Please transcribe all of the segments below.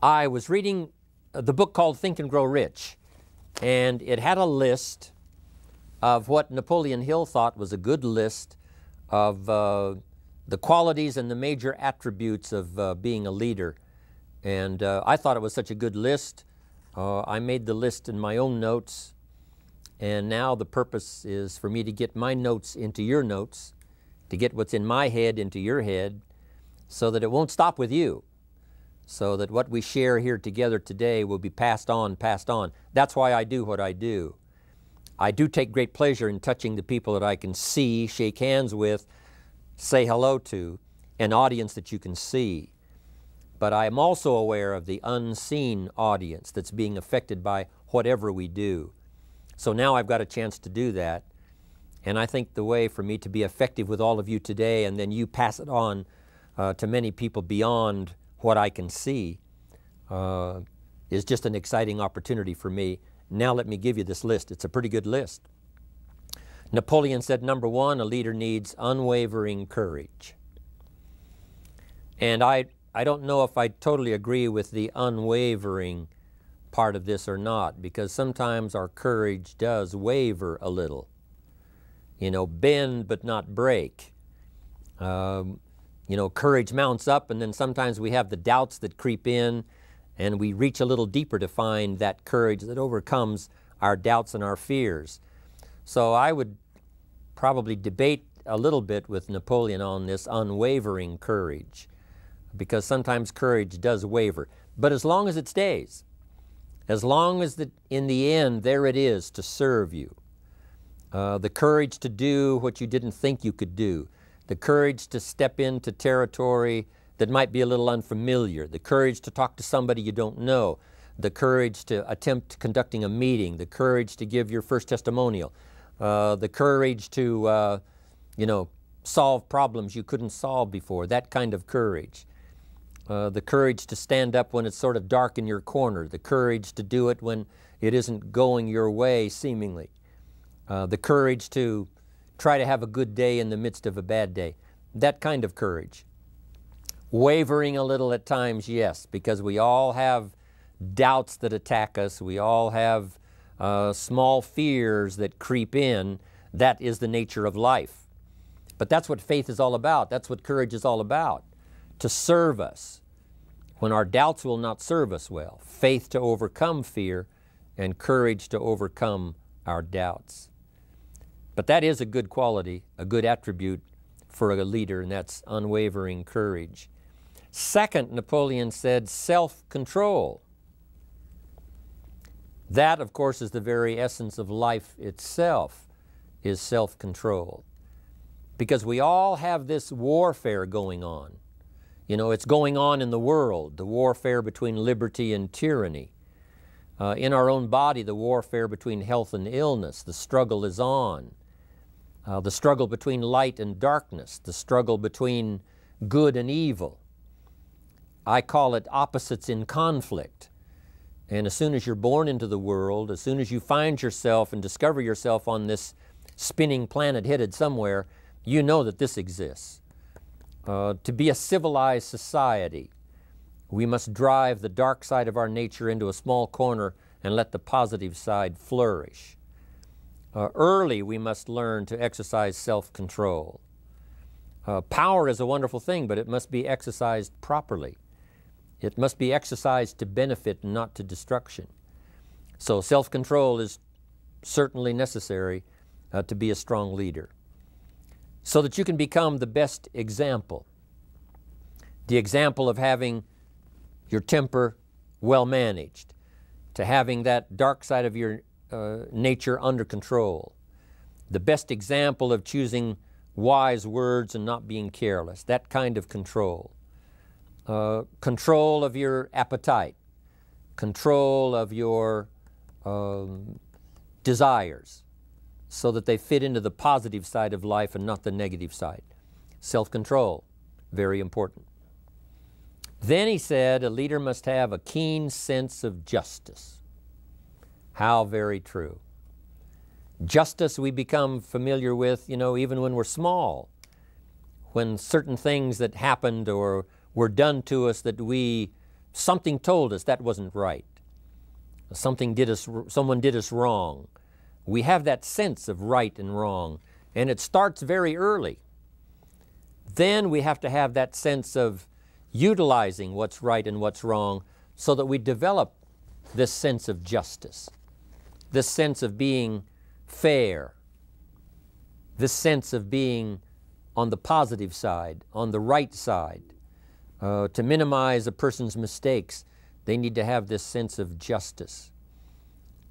I was reading the book called Think and Grow Rich, and it had a list of what Napoleon Hill thought was a good list of the qualities and the major attributes of being a leader. And I thought it was such a good list. I made the list in my own notes, and now the purpose is for me to get my notes into your notes, to get what's in my head into your head, so that it won't stop with you, so that what we share here together today will be passed on, passed on. That's why I do what I do. I do take great pleasure in touching the people that I can see, shake hands with, say hello to, an audience that you can see. But I am also aware of the unseen audience that's being affected by whatever we do. So now I've got a chance to do that. And I think the way for me to be effective with all of you today, and then you pass it on to many people beyond what I can see, is just an exciting opportunity for me. Now let me give you this list. It's a pretty good list. Napoleon said, number one, a leader needs unwavering courage. And I don't know if I totally agree with the unwavering part of this or not, because sometimes our courage does waver a little. You know, bend but not break. You know, courage mounts up, and then sometimes we have the doubts that creep in, and we reach a little deeper to find that courage that overcomes our doubts and our fears. So I would probably debate a little bit with Napoleon on this unwavering courage, because sometimes courage does waver. But as long as it stays, as long as in the end there it is to serve you, the courage to do what you didn't think you could do, the courage to step into territory that might be a little unfamiliar, the courage to talk to somebody you don't know, the courage to attempt conducting a meeting, the courage to give your first testimonial, the courage to, you know, solve problems you couldn't solve before, that kind of courage. The courage to stand up when it's sort of dark in your corner, the courage to do it when it isn't going your way, seemingly. The courage to try to have a good day in the midst of a bad day, that kind of courage. Wavering a little at times, yes, because we all have doubts that attack us. We all have small fears that creep in. That is the nature of life. But that's what faith is all about. That's what courage is all about. To serve us when our doubts will not serve us well. Faith to overcome fear, and courage to overcome our doubts. But that is a good quality, a good attribute for a leader, and that's unwavering courage. Second, Napoleon said self-control. That, of course, is the very essence of life itself, is self-control. Because we all have this warfare going on. You know, it's going on in the world, the warfare between liberty and tyranny. In our own body, the warfare between health and illness, the struggle is on. The struggle between light and darkness, the struggle between good and evil. I call it opposites in conflict. And as soon as you're born into the world, as soon as you find yourself and discover yourself on this spinning planet headed somewhere, you know that this exists. To be a civilized society, we must drive the dark side of our nature into a small corner and let the positive side flourish. Early, we must learn to exercise self-control. Power is a wonderful thing, but it must be exercised properly. It must be exercised to benefit and not to destruction. So self-control is certainly necessary to be a strong leader, so that you can become the best example. The example of having your temper well managed, to having that dark side of your nature under control. The best example of choosing wise words and not being careless, that kind of control. Control of your appetite, control of your desires, so that they fit into the positive side of life and not the negative side. Self-control, very important. Then he said a leader must have a keen sense of justice. How very true. Justice we become familiar with, you know, even when we're small. When certain things that happened or were done to us that we something told us that wasn't right. Someone did us wrong. We have that sense of right and wrong, and it starts very early. Then we have to have that sense of utilizing what's right and what's wrong so that we develop this sense of justice, this sense of being fair, this sense of being on the positive side, on the right side. To minimize a person's mistakes, they need to have this sense of justice.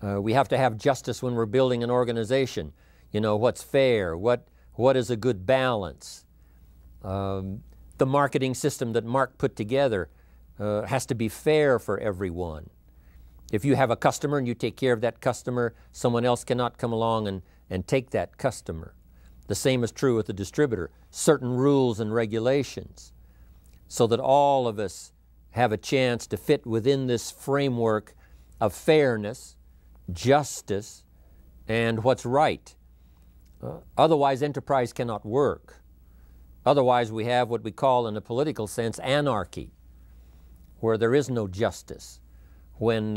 We have to have justice when we're building an organization. You know, what's fair, what is a good balance. The marketing system that Mark put together has to be fair for everyone. If you have a customer and you take care of that customer, someone else cannot come along and take that customer. The same is true with the distributor. Certain rules and regulations so that all of us have a chance to fit within this framework of fairness, justice, and what's right. Otherwise, enterprise cannot work. Otherwise, we have what we call, in a political sense, anarchy, where there is no justice, when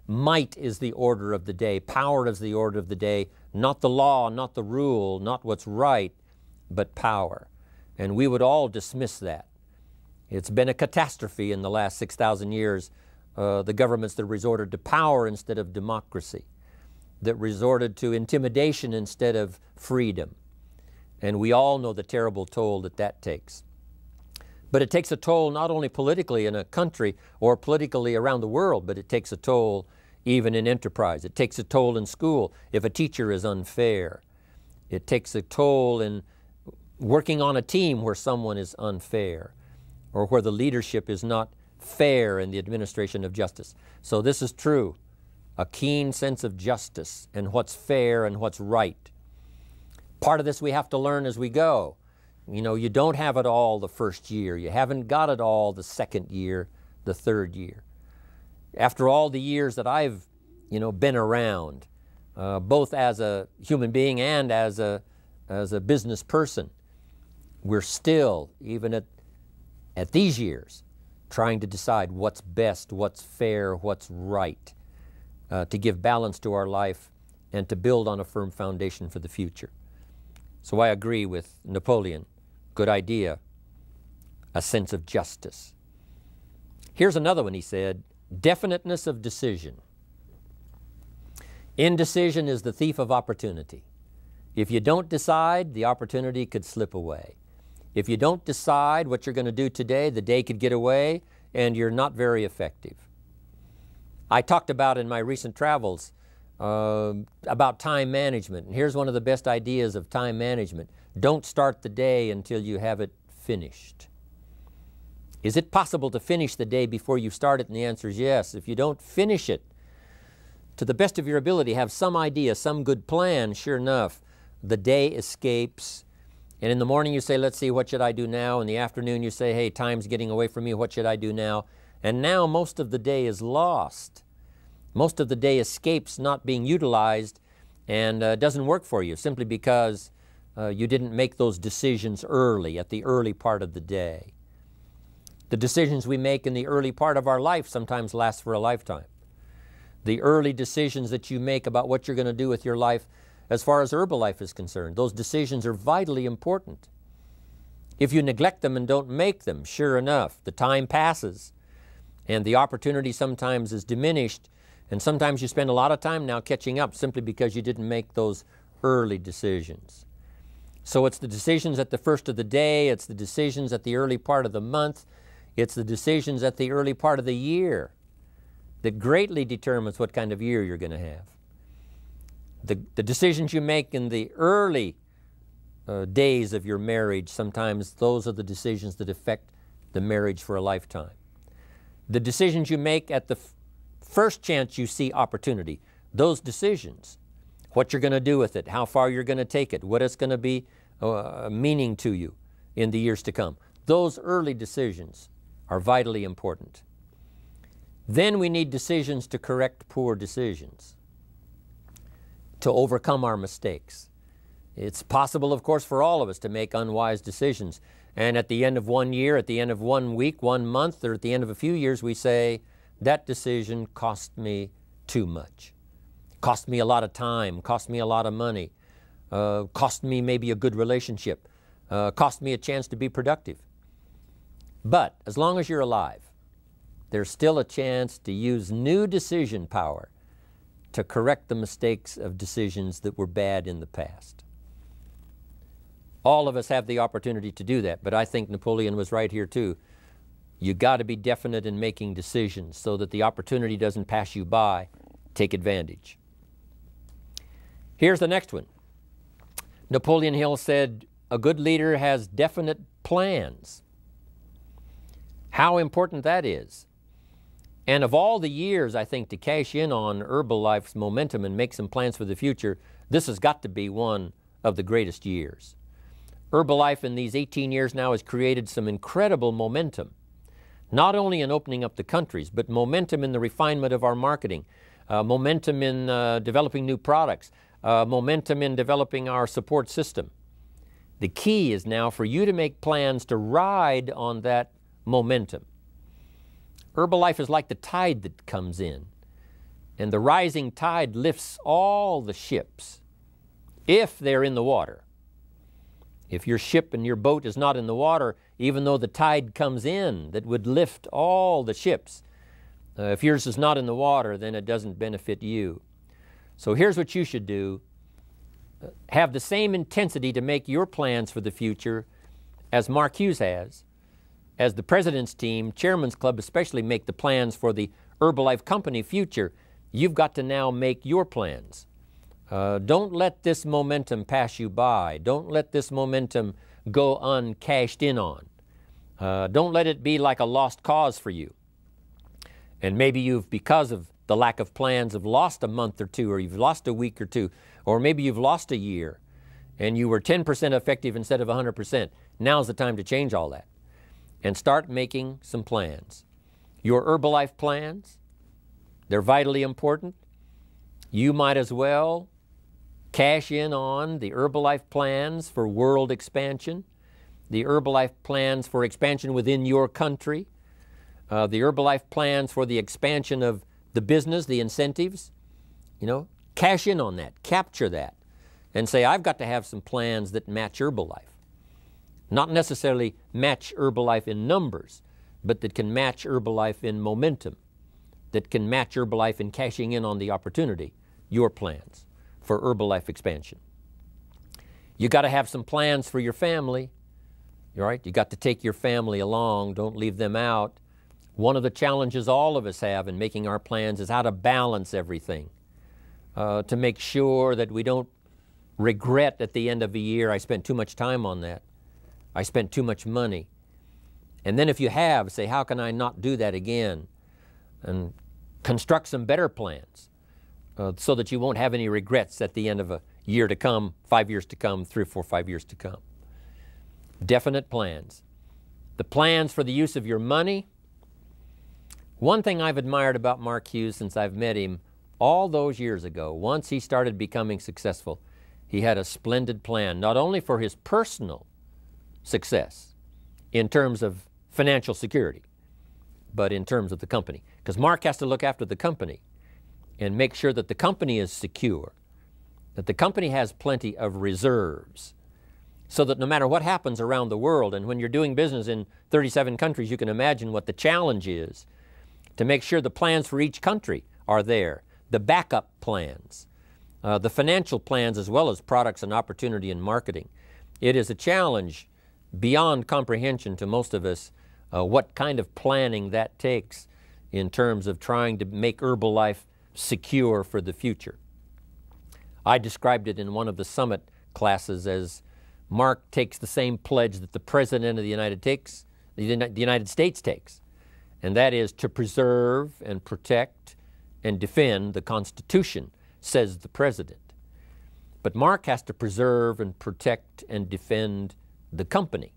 might is the order of the day, power is the order of the day, not the law, not the rule, not what's right, but power. And we would all dismiss that. It's been a catastrophe in the last 6,000 years, the governments that resorted to power instead of democracy, that resorted to intimidation instead of freedom. And we all know the terrible toll that that takes. But it takes a toll not only politically in a country or politically around the world, but it takes a toll even in enterprise. It takes a toll in school if a teacher is unfair. It takes a toll in working on a team where someone is unfair or where the leadership is not fair in the administration of justice. So this is true, a keen sense of justice and what's fair and what's right. Part of this we have to learn as we go. You know, you don't have it all the first year. You haven't got it all the second year, the third year. After all the years that I've, been around, both as a human being and as a business person, we're still, even at these years, trying to decide what's best, what's fair, what's right, to give balance to our life and to build on a firm foundation for the future. So I agree with Napoleon. Good idea. A sense of justice. Here's another one, he said, definiteness of decision. Indecision is the thief of opportunity. If you don't decide, the opportunity could slip away. If you don't decide what you're going to do today, the day could get away and you're not very effective. I talked about in my recent travels about time management. And here's one of the best ideas of time management. Don't start the day until you have it finished. Is it possible to finish the day before you start it? And the answer is yes. If you don't finish it to the best of your ability, have some idea, some good plan, sure enough, the day escapes. And in the morning you say, let's see, what should I do now? In the afternoon you say, hey, time's getting away from me, what should I do now? And now most of the day is lost. Most of the day escapes not being utilized and doesn't work for you simply because you didn't make those decisions early, at the early part of the day. The decisions we make in the early part of our life sometimes last for a lifetime. The early decisions that you make about what you're going to do with your life as far as Herbalife is concerned, those decisions are vitally important. If you neglect them and don't make them, sure enough, the time passes and the opportunity sometimes is diminished. And sometimes you spend a lot of time now catching up simply because you didn't make those early decisions. So it's the decisions at the first of the day, it's the decisions at the early part of the month, it's the decisions at the early part of the year that greatly determines what kind of year you're going to have. The decisions you make in the early days of your marriage, sometimes those are the decisions that affect the marriage for a lifetime. The decisions you make at the first chance you see opportunity, those decisions, what you're going to do with it, how far you're going to take it, what it's going to be meaning to you in the years to come. Those early decisions are vitally important. Then we need decisions to correct poor decisions, to overcome our mistakes. It's possible, of course, for all of us to make unwise decisions. And at the end of 1 year, at the end of 1 week, 1 month, or at the end of a few years, we say, that decision cost me too much. Cost me a lot of time, cost me a lot of money, cost me maybe a good relationship, cost me a chance to be productive. But as long as you're alive, there's still a chance to use new decision power to correct the mistakes of decisions that were bad in the past. All of us have the opportunity to do that, but I think Napoleon was right here too. You got to be definite in making decisions so that the opportunity doesn't pass you by. Take advantage. Here's the next one. Napoleon Hill said, a good leader has definite plans. How important that is. And of all the years, I think, to cash in on Herbalife's momentum and make some plans for the future, this has got to be one of the greatest years. Herbalife in these 18 years now has created some incredible momentum, not only in opening up the countries, but momentum in the refinement of our marketing, momentum in developing new products, momentum in developing our support system. The key is now for you to make plans to ride on that momentum. Herbalife is like the tide that comes in, and the rising tide lifts all the ships if they're in the water. If your ship and your boat is not in the water, even though the tide comes in that would lift all the ships, if yours is not in the water, then it doesn't benefit you. So here's what you should do. Have the same intensity to make your plans for the future as Mark Hughes has, as the President's team, Chairman's Club especially, make the plans for the Herbalife Company future. You've got to now make your plans. Don't let this momentum pass you by. Don't let this momentum go uncashed in on. Don't let it be like a lost cause for you. And maybe you've, because of the lack of plans, have lost a month or two, or you've lost a week or two, or maybe you've lost a year, and you were 10% effective instead of 100%. Now's the time to change all that and start making some plans. Your Herbalife plans, they're vitally important. You might as well cash in on the Herbalife plans for world expansion, the Herbalife plans for expansion within your country, the Herbalife plans for the expansion of the business, the incentives. You know, cash in on that, capture that, and say, I've got to have some plans that match Herbalife. Not necessarily match Herbalife in numbers, but that can match Herbalife in momentum, that can match Herbalife in cashing in on the opportunity, your plans for Herbalife expansion. You got to have some plans for your family, all right? You got to take your family along, don't leave them out. One of the challenges all of us have in making our plans is how to balance everything, to make sure that we don't regret at the end of a year, I spent too much time on that. I spent too much money. And then if you have, say, how can I not do that again? And construct some better plans so that you won't have any regrets at the end of a year to come, 5 years to come, 3 or 4, 5 years to come. Definite plans. The plans for the use of your money. One thing I've admired about Mark Hughes since I've met him all those years ago, once he started becoming successful, he had a splendid plan, not only for his personal success in terms of financial security, but in terms of the company. Because Mark has to look after the company and make sure that the company is secure, that the company has plenty of reserves, so that no matter what happens around the world, and when you're doing business in 37 countries, you can imagine what the challenge is to make sure the plans for each country are there, the backup plans, the financial plans, as well as products and opportunity and marketing. It is a challenge beyond comprehension to most of us what kind of planning that takes in terms of trying to make Herbalife secure for the future. I described it in one of the summit classes as Mark takes the same pledge that the President of the United States takes, and that is to preserve and protect and defend the Constitution, says the President. But Mark has to preserve and protect and defend the company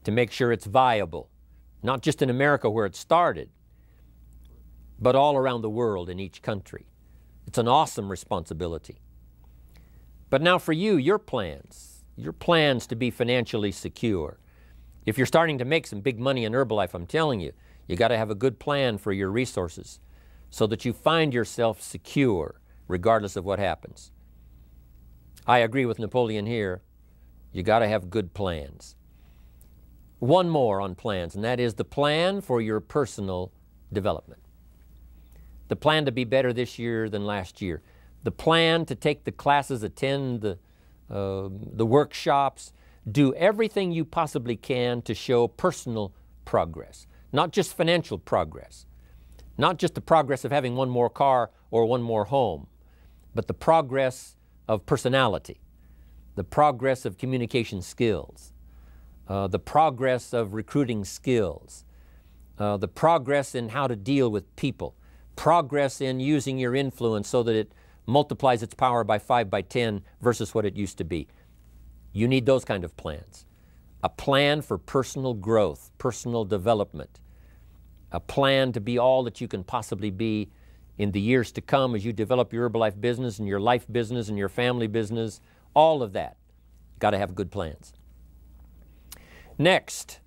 to make sure it's viable, not just in America where it started, but all around the world in each country. It's an awesome responsibility. But now for you, your plans to be financially secure, If you're starting to make some big money in Herbalife, I'm telling you, you got to have a good plan for your resources so that you find yourself secure regardless of what happens. I agree with Napoleon here. You got to have good plans. One more on plans, and that is the plan for your personal development. The plan to be better this year than last year. The plan to take the classes, attend the workshops, do everything you possibly can to show personal progress, not just financial progress, not just the progress of having one more car or one more home, but the progress of personality, the progress of communication skills, the progress of recruiting skills, the progress in how to deal with people, progress in using your influence so that it multiplies its power by 5 by 10 versus what it used to be. You need those kind of plans. A plan for personal growth, personal development, a plan to be all that you can possibly be in the years to come as you develop your Herbalife business and your life business and your family business, all of that. Got to have good plans. Next,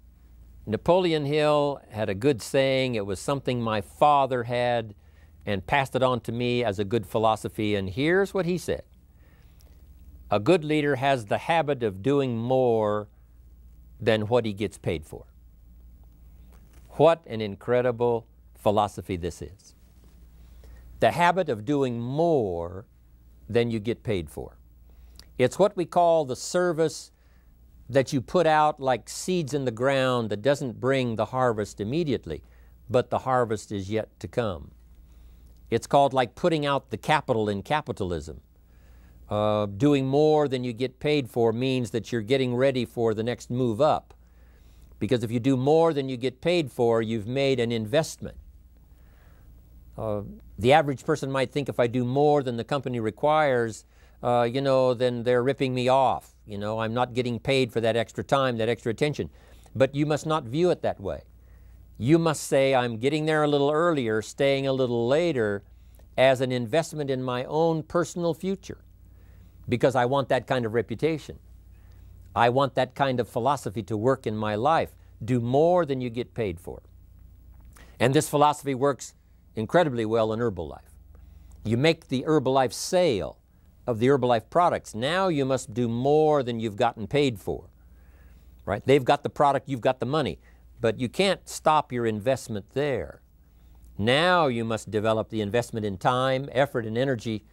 Napoleon Hill had a good saying. It was something my father had and passed it on to me as a good philosophy, and here's what he said. A good leader has the habit of doing more than what he gets paid for. What an incredible philosophy this is. The habit of doing more than you get paid for. It's what we call the service that you put out like seeds in the ground that doesn't bring the harvest immediately, but the harvest is yet to come. It's called like putting out the capital in capitalism. Doing more than you get paid for means that you're getting ready for the next move up. Because if you do more than you get paid for, you've made an investment. The average person might think if I do more than the company requires, then they're ripping me off. I'm not getting paid for that extra time, that extra attention. But you must not view it that way. You must say, I'm getting there a little earlier, staying a little later, as an investment in my own personal future. Because I want that kind of reputation. I want that kind of philosophy to work in my life. Do more than you get paid for. And this philosophy works incredibly well in Herbalife. You make the Herbalife sale of the Herbalife products. Now you must do more than you've gotten paid for. Right? They've got the product, you've got the money. But you can't stop your investment there. Now you must develop the investment in time, effort, and energy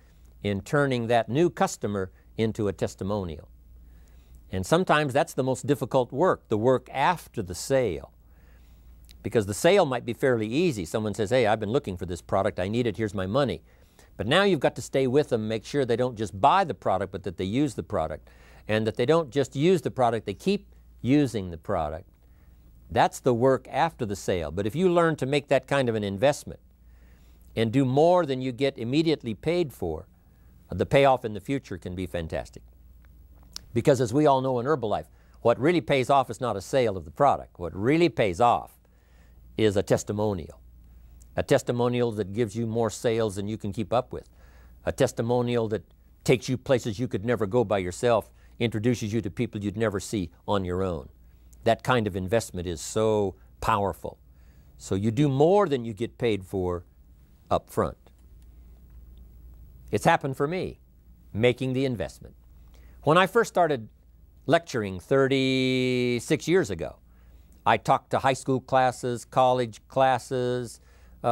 in turning that new customer into a testimonial. And sometimes that's the most difficult work, the work after the sale. Because the sale might be fairly easy. Someone says, hey, I've been looking for this product, I need it, here's my money. But now you've got to stay with them, make sure they don't just buy the product, but that they use the product. And that they don't just use the product, they keep using the product. That's the work after the sale. But if you learn to make that kind of an investment and do more than you get immediately paid for, the payoff in the future can be fantastic. Because as we all know in Herbalife, what really pays off is not a sale of the product. What really pays off is a testimonial. A testimonial that gives you more sales than you can keep up with. A testimonial that takes you places you could never go by yourself, introduces you to people you'd never see on your own. That kind of investment is so powerful. So you do more than you get paid for up front. It's happened for me, making the investment. When I first started lecturing 36 years ago, I talked to high school classes, college classes,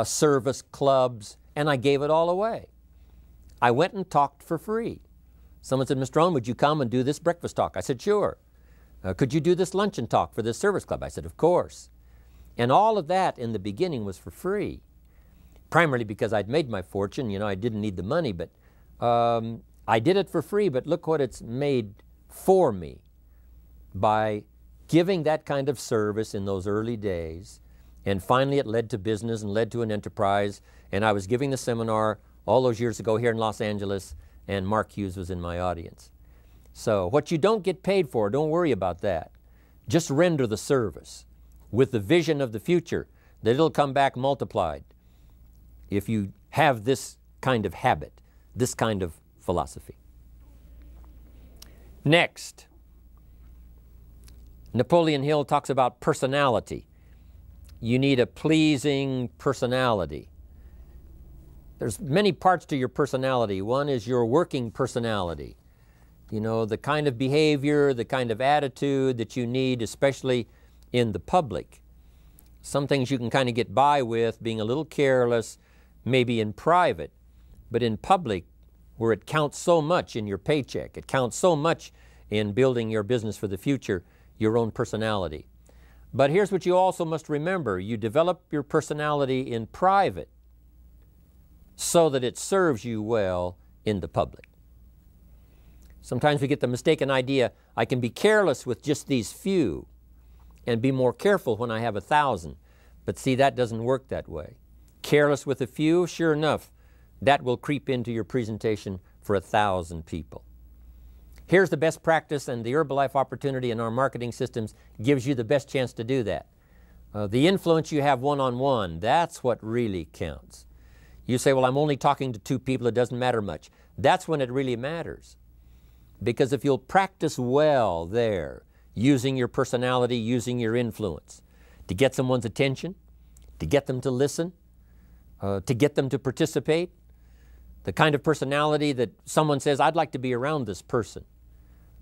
service clubs, and I gave it all away. I went and talked for free. Someone said, Mr. Owen, would you come and do this breakfast talk? I said, sure. Could you do this luncheon talk for this service club? I said, of course. And all of that in the beginning was for free. Primarily because I'd made my fortune, I didn't need the money, but I did it for free, but look what it's made for me by giving that kind of service in those early days. And finally it led to business and led to an enterprise. And I was giving the seminar all those years ago here in Los Angeles, and Mark Hughes was in my audience. So what you don't get paid for, don't worry about that. Just render the service with the vision of the future that it'll come back multiplied if you have this kind of habit, this kind of philosophy. Next, Napoleon Hill talks about personality. You need a pleasing personality. There's many parts to your personality. One is your working personality. You know, the kind of behavior, the kind of attitude that you need, especially in the public. Some things you can kind of get by with, being a little careless, maybe in private, but in public, where it counts so much in your paycheck, it counts so much in building your business for the future, your own personality. But here's what you also must remember. You develop your personality in private so that it serves you well in the public. Sometimes we get the mistaken idea, I can be careless with just these few and be more careful when I have 1,000. But see, that doesn't work that way. Careless with a few, sure enough, that will creep into your presentation for 1,000 people. Here's the best practice, and the Herbalife opportunity in our marketing systems gives you the best chance to do that. The influence you have one-on-one, that's what really counts. You say, well, I'm only talking to 2 people, it doesn't matter much. That's when it really matters. Because if you'll practice well there, using your personality, using your influence, to get someone's attention, to get them to listen, to get them to participate, the kind of personality that someone says, I'd like to be around this person.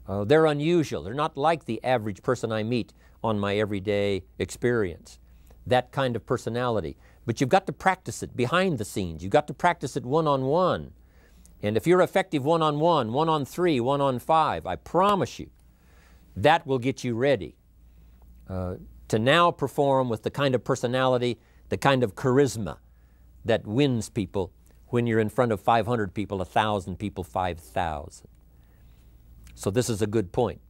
They're unusual. They're not like the average person I meet on my everyday experience. That kind of personality. But you've got to practice it behind the scenes. You've got to practice it one-on-one. And if you're effective one-on-one, 1-on-3, 1-on-5, I promise you, that will get you ready to now perform with the kind of personality, the kind of charisma that wins people when you're in front of 500 people, 1,000 people, 5,000. So this is a good point,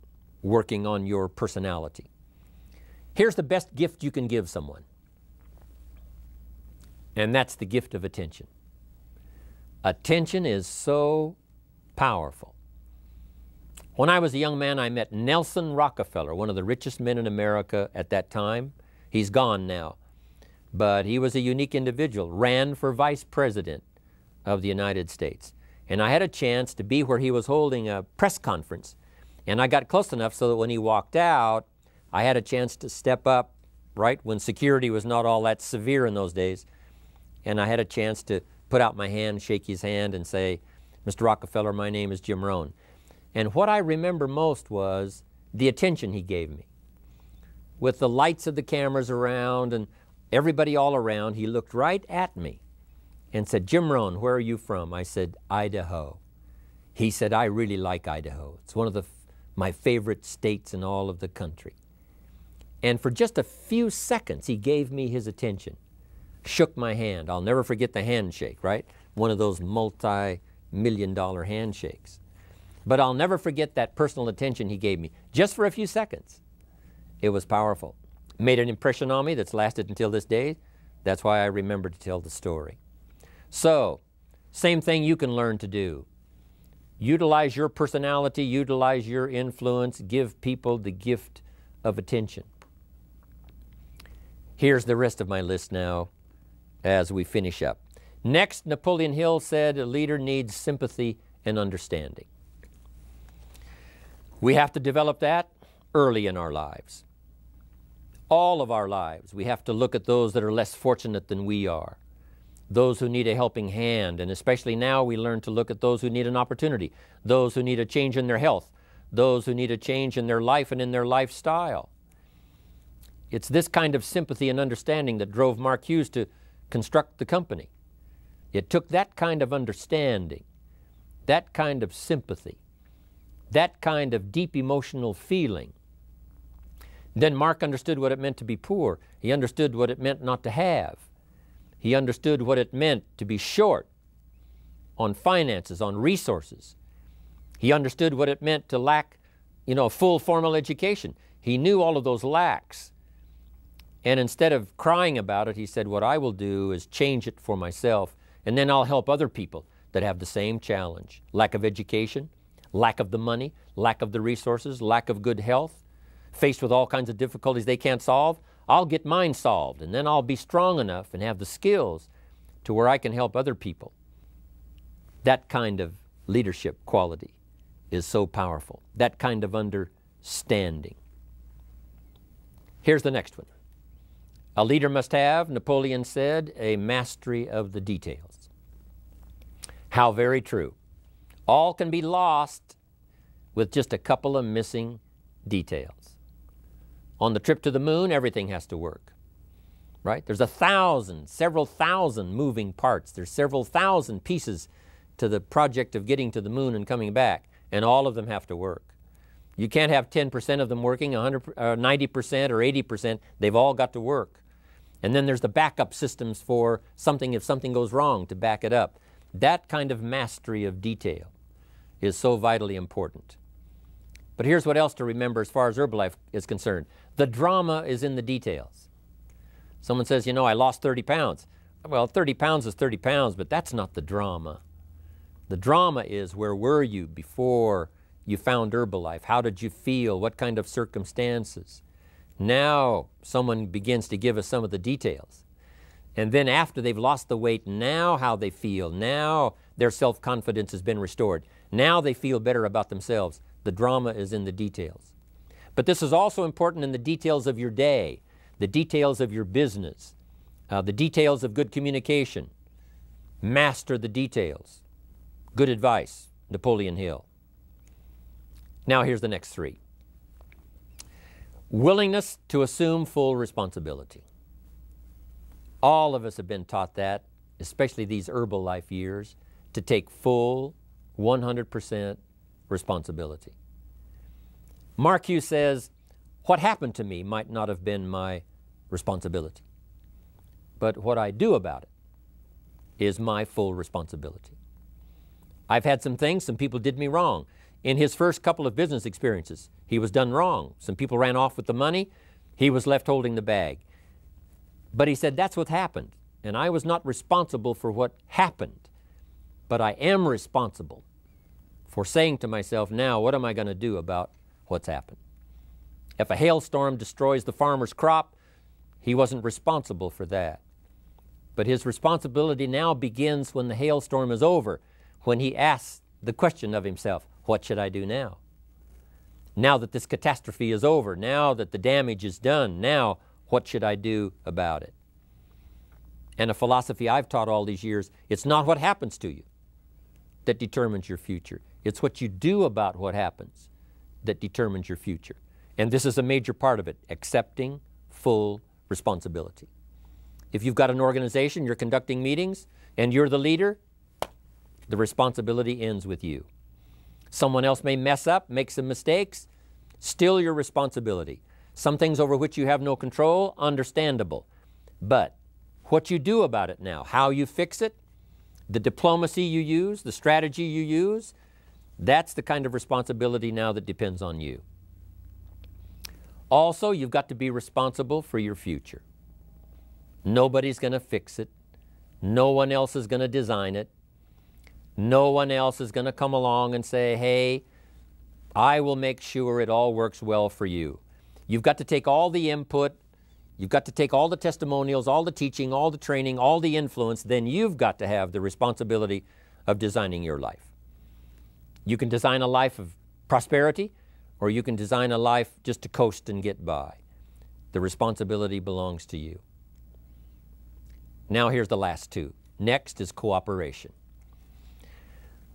working on your personality. Here's the best gift you can give someone, and that's the gift of attention. Attention is so powerful. When I was a young man, I met Nelson Rockefeller, one of the richest men in America at that time. He's gone now, but he was a unique individual, ran for vice president of the United States. And I had a chance to be where he was holding a press conference. And I got close enough so that when he walked out, I had a chance to step up, right, when security was not all that severe in those days. And I had a chance to put out my hand, shake his hand, and say, Mr. Rockefeller, my name is Jim Rohn. And what I remember most was the attention he gave me. With the lights of the cameras around and everybody all around, he looked right at me and said, Jim Rohn, where are you from? I said, Idaho. He said, I really like Idaho. It's one of my favorite states in all of the country. And for just a few seconds, he gave me his attention, shook my hand. I'll never forget the handshake, right? One of those multi-million-dollar handshakes. But I'll never forget that personal attention he gave me, just for a few seconds. It was powerful. Made an impression on me that's lasted until this day. That's why I remember to tell the story. So, same thing you can learn to do. Utilize your personality, utilize your influence, give people the gift of attention. Here's the rest of my list now as we finish up. Next, Napoleon Hill said a leader needs sympathy and understanding. We have to develop that early in our lives. All of our lives, we have to look at those that are less fortunate than we are. Those who need a helping hand, and especially now we learn to look at those who need an opportunity, those who need a change in their health, those who need a change in their life and in their lifestyle. It's this kind of sympathy and understanding that drove Mark Hughes to construct the company. It took that kind of understanding, that kind of sympathy, that kind of deep emotional feeling. Then Mark understood what it meant to be poor. He understood what it meant not to have. He understood what it meant to be short on finances, on resources. He understood what it meant to lack, a full formal education. He knew all of those lacks. And instead of crying about it, he said, what I will do is change it for myself, and then I'll help other people that have the same challenge. Lack of education, lack of the money, lack of the resources, lack of good health, faced with all kinds of difficulties they can't solve. I'll get mine solved, and then I'll be strong enough and have the skills to where I can help other people. That kind of leadership quality is so powerful. That kind of understanding. Here's the next one. A leader must have, Napoleon said, a mastery of the details. How very true. All can be lost with just a couple of missing details. On the trip to the moon, everything has to work, right? There's several thousand moving parts. There's several thousand pieces to the project of getting to the moon and coming back, and all of them have to work. You can't have 10% of them working, 90% or 80%. They've all got to work. And then there's the backup systems for something if something goes wrong to back it up. That kind of mastery of detail is so vitally important. But here's what else to remember as far as Herbalife is concerned. The drama is in the details. Someone says, you know, I lost 30 pounds. Well, 30 pounds is 30 pounds, but that's not the drama. The drama is, where were you before you found Herbalife? How did you feel? What kind of circumstances? Now someone begins to give us some of the details. And then after they've lost the weight, now how they feel. Now their self-confidence has been restored. Now they feel better about themselves. The drama is in the details. But this is also important in the details of your day, the details of your business, the details of good communication. Master the details. Good advice, Napoleon Hill. Now here's the next three. Willingness to assume full responsibility. All of us have been taught that, especially these Herbalife years, to take full 100% responsibility. Mark Hughes says, what happened to me might not have been my responsibility, but what I do about it is my full responsibility. I've had some people did me wrong. In his first couple of business experiences, he was done wrong. Some people ran off with the money. He was left holding the bag. But he said, that's what happened. And I was not responsible for what happened. But I am responsible for saying to myself, now, what am I going to do about what's happened? If a hailstorm destroys the farmer's crop, he wasn't responsible for that. But his responsibility now begins when the hailstorm is over, when he asks the question of himself, what should I do now? Now that this catastrophe is over, now that the damage is done, now what should I do about it? And a philosophy I've taught all these years, it's not what happens to you that determines your future. It's what you do about what happens that determines your future. And this is a major part of it, accepting full responsibility. If you've got an organization, you're conducting meetings, and you're the leader, the responsibility ends with you. Someone else may mess up, make some mistakes, still your responsibility. Some things over which you have no control, understandable. But what you do about it now, how you fix it, the diplomacy you use, the strategy you use, that's the kind of responsibility now that depends on you. Also, you've got to be responsible for your future. Nobody's going to fix it. No one else is going to design it. No one else is going to come along and say, hey, I will make sure it all works well for you. You've got to take all the input, you've got to take all the testimonials, all the teaching, all the training, all the influence, then you've got to have the responsibility of designing your life. You can design a life of prosperity, or you can design a life just to coast and get by. The responsibility belongs to you. Now here's the last two. Next is cooperation.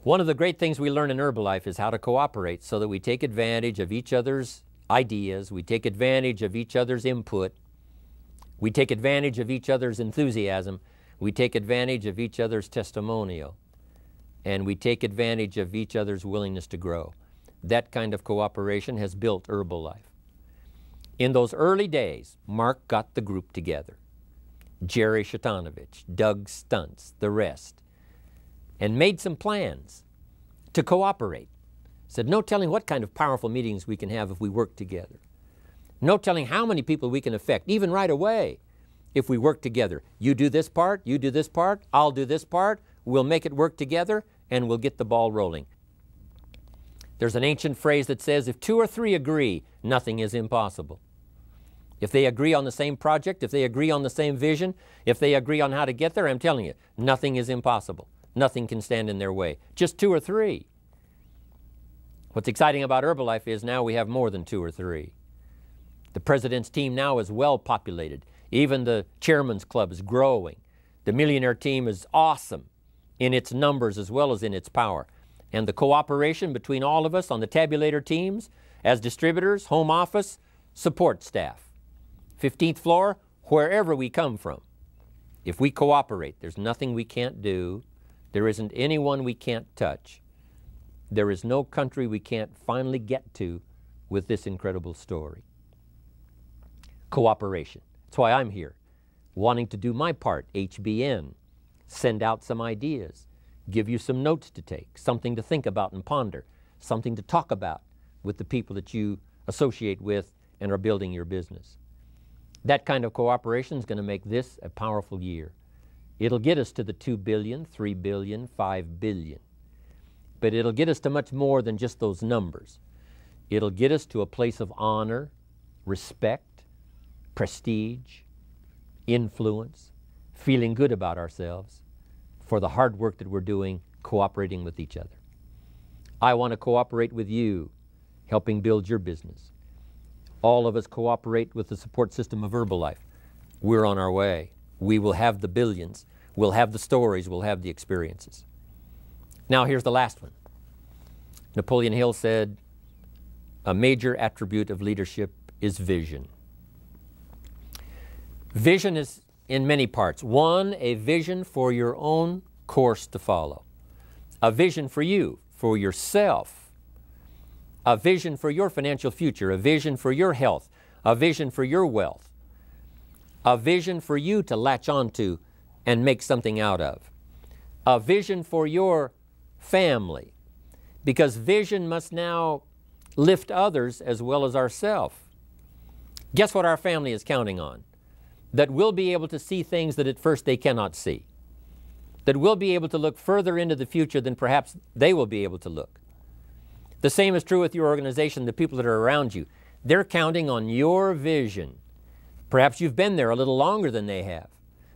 One of the great things we learn in Herbalife is how to cooperate so that we take advantage of each other's ideas, we take advantage of each other's input, we take advantage of each other's enthusiasm, we take advantage of each other's testimonial, and we take advantage of each other's willingness to grow. That kind of cooperation has built Herbalife. In those early days, Mark got the group together. Jerry Shatanovich, Doug Stuntz, the rest, and made some plans to cooperate. Said, no telling what kind of powerful meetings we can have if we work together. No telling how many people we can affect, even right away, if we work together. You do this part, you do this part, I'll do this part, we'll make it work together, and we'll get the ball rolling. There's an ancient phrase that says, if two or three agree, nothing is impossible. If they agree on the same project, if they agree on the same vision, if they agree on how to get there, I'm telling you, nothing is impossible. Nothing can stand in their way. Just two or three. What's exciting about Herbalife is now we have more than two or three. The president's team now is well populated. Even the chairman's club is growing. The millionaire team is awesome in its numbers as well as in its power. And the cooperation between all of us on the tabulator teams, as distributors, home office, support staff, 15th floor, wherever we come from. If we cooperate, there's nothing we can't do. There isn't anyone we can't touch. There is no country we can't finally get to with this incredible story. Cooperation. That's why I'm here, wanting to do my part, HBN, send out some ideas, give you some notes to take, something to think about and ponder, something to talk about with the people that you associate with and are building your business. That kind of cooperation is going to make this a powerful year. It'll get us to the 2 billion, 3 billion, 5 billion. But it'll get us to much more than just those numbers. It'll get us to a place of honor, respect, prestige, influence, feeling good about ourselves for the hard work that we're doing, cooperating with each other. I want to cooperate with you, helping build your business. All of us cooperate with the support system of Herbalife. We're on our way. We will have the billions. We'll have the stories. We'll have the experiences. Now here's the last one. Napoleon Hill said, a major attribute of leadership is vision. Vision is in many parts. One, a vision for your own course to follow. A vision for you, for yourself. A vision for your financial future. A vision for your health. A vision for your wealth. A vision for you to latch onto and make something out of. A vision for your family. Because vision must now lift others as well as ourselves. Guess what our family is counting on? That we'll be able to see things that at first they cannot see. That we'll be able to look further into the future than perhaps they will be able to look. The same is true with your organization, the people that are around you. They're counting on your vision. Perhaps you've been there a little longer than they have.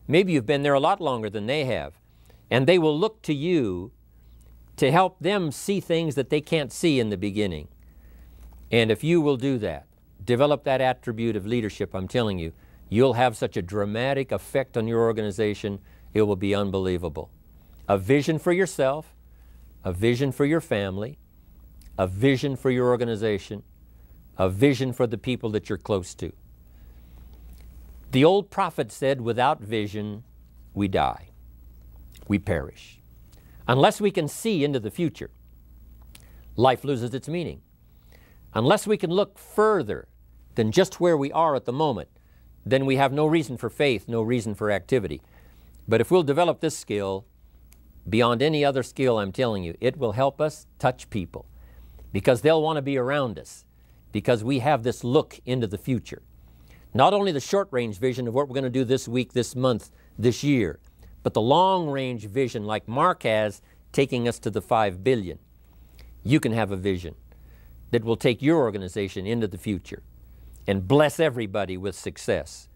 Maybe you've been there a lot longer than they have. And they will look to you to help them see things that they can't see in the beginning. And if you will do that, develop that attribute of leadership, I'm telling you, you'll have such a dramatic effect on your organization, it will be unbelievable. A vision for yourself, a vision for your family, a vision for your organization, a vision for the people that you're close to. The old prophet said, without vision, we die. We perish. Unless we can see into the future, life loses its meaning. Unless we can look further than just where we are at the moment, then we have no reason for faith, no reason for activity. But if we'll develop this skill, beyond any other skill, I'm telling you, it will help us touch people because they'll want to be around us because we have this look into the future. Not only the short-range vision of what we're going to do this week, this month, this year, but the long-range vision like Mark has, taking us to the 5 billion. You can have a vision that will take your organization into the future and bless everybody with success.